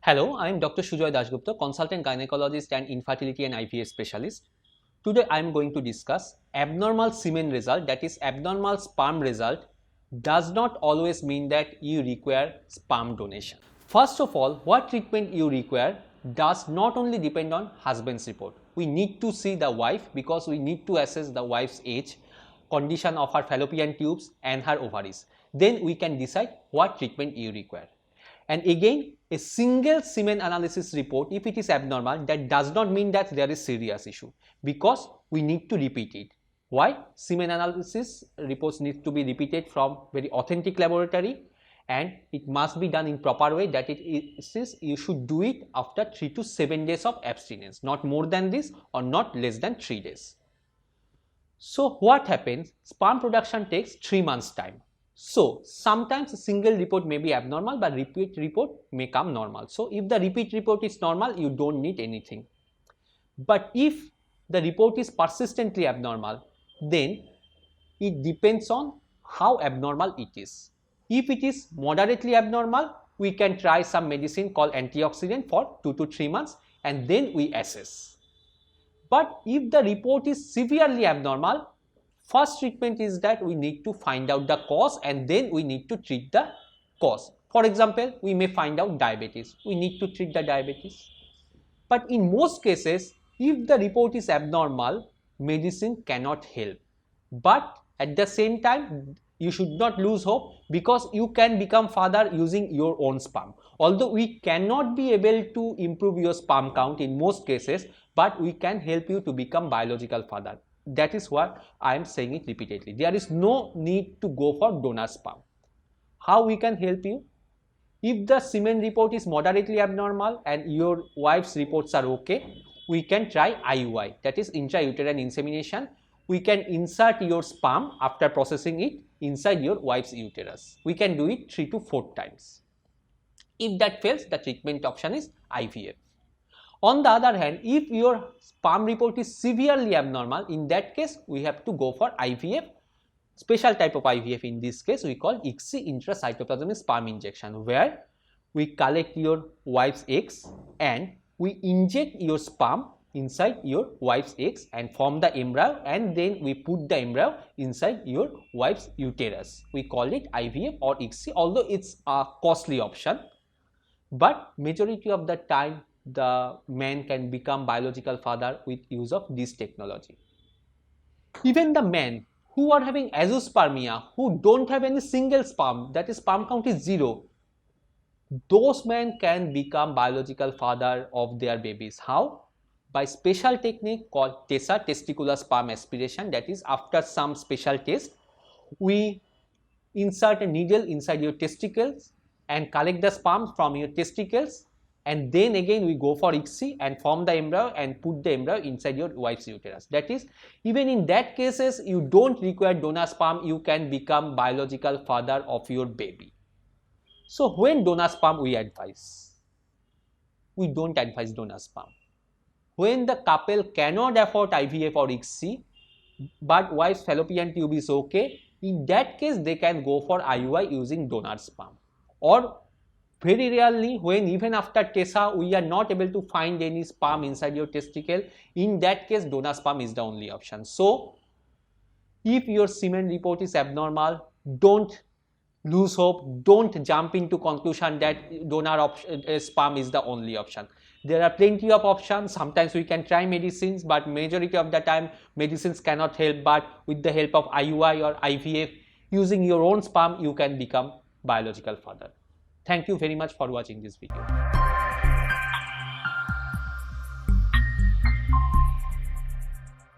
Hello, I am Dr. Sujoy Dasgupta, consultant gynecologist and infertility and IVF specialist. Today I am going to discuss abnormal semen result, that is abnormal sperm result does not always mean that you require sperm donation. First of all, what treatment you require does not only depend on husband's report. We need to see the wife because we need to assess the wife's age, condition of her fallopian tubes and her ovaries. Then we can decide what treatment you require. And again, a single semen analysis report, if it is abnormal, that does not mean that there is serious issue because we need to repeat it. Why? Semen analysis reports need to be repeated from very authentic laboratory and it must be done in proper way, that you should do it after 3 to 7 days of abstinence, not more than this or not less than 3 days. So what happens? Sperm production takes 3 months time. So sometimes a single report may be abnormal, but repeat report may come normal. So if the repeat report is normal, you don't need anything. But if the report is persistently abnormal, then it depends on how abnormal it is. If it is moderately abnormal, we can try some medicine called antioxidant for 2 to 3 months and then we assess. But if the report is severely abnormal, first treatment is that we need to find out the cause and then we need to treat the cause. For example, we may find out diabetes. We need to treat the diabetes. But in most cases, if the report is abnormal, medicine cannot help. But at the same time, you should not lose hope because you can become father using your own sperm. Although we cannot be able to improve your sperm count in most cases, but we can help you to become biological father. That is what I am saying it repeatedly. There is no need to go for donor sperm. How we can help you? If the semen report is moderately abnormal and your wife's reports are okay, we can try IUI, that is intrauterine insemination. We can insert your sperm after processing it inside your wife's uterus. We can do it 3 to 4 times. If that fails, the treatment option is IVF. On the other hand, if your sperm report is severely abnormal, in that case, we have to go for IVF. Special type of IVF in this case, we call ICSI, intracytoplasmic sperm injection, where we collect your wife's eggs and we inject your sperm inside your wife's eggs and form the embryo, and then we put the embryo inside your wife's uterus. We call it IVF or ICSI, although it's a costly option, but majority of the time the man can become biological father with use of this technology. Even the men who are having azoospermia, who don't have any single sperm, that is sperm count is 0, those men can become biological father of their babies. How? By special technique called TESA, testicular sperm aspiration. That is, after some special test, we insert a needle inside your testicles and collect the sperm from your testicles, and then again we go for ICSI and form the embryo and put the embryo inside your wife's uterus. That is, even in that cases, you don't require donor sperm, you can become biological father of your baby. So when donor sperm we advise? We don't advise donor sperm. When the couple cannot afford IVF or ICSI, but wife's fallopian tube is okay, in that case they can go for IUI using donor sperm. Or very rarely, when even after TESA we are not able to find any sperm inside your testicle, in that case donor sperm is the only option. So if your semen report is abnormal, don't lose hope, don't jump into conclusion that donor sperm is the only option. There are plenty of options. Sometimes we can try medicines, but majority of the time medicines cannot help, but with the help of IUI or IVF, using your own sperm, you can become biological father. Thank you very much for watching this video.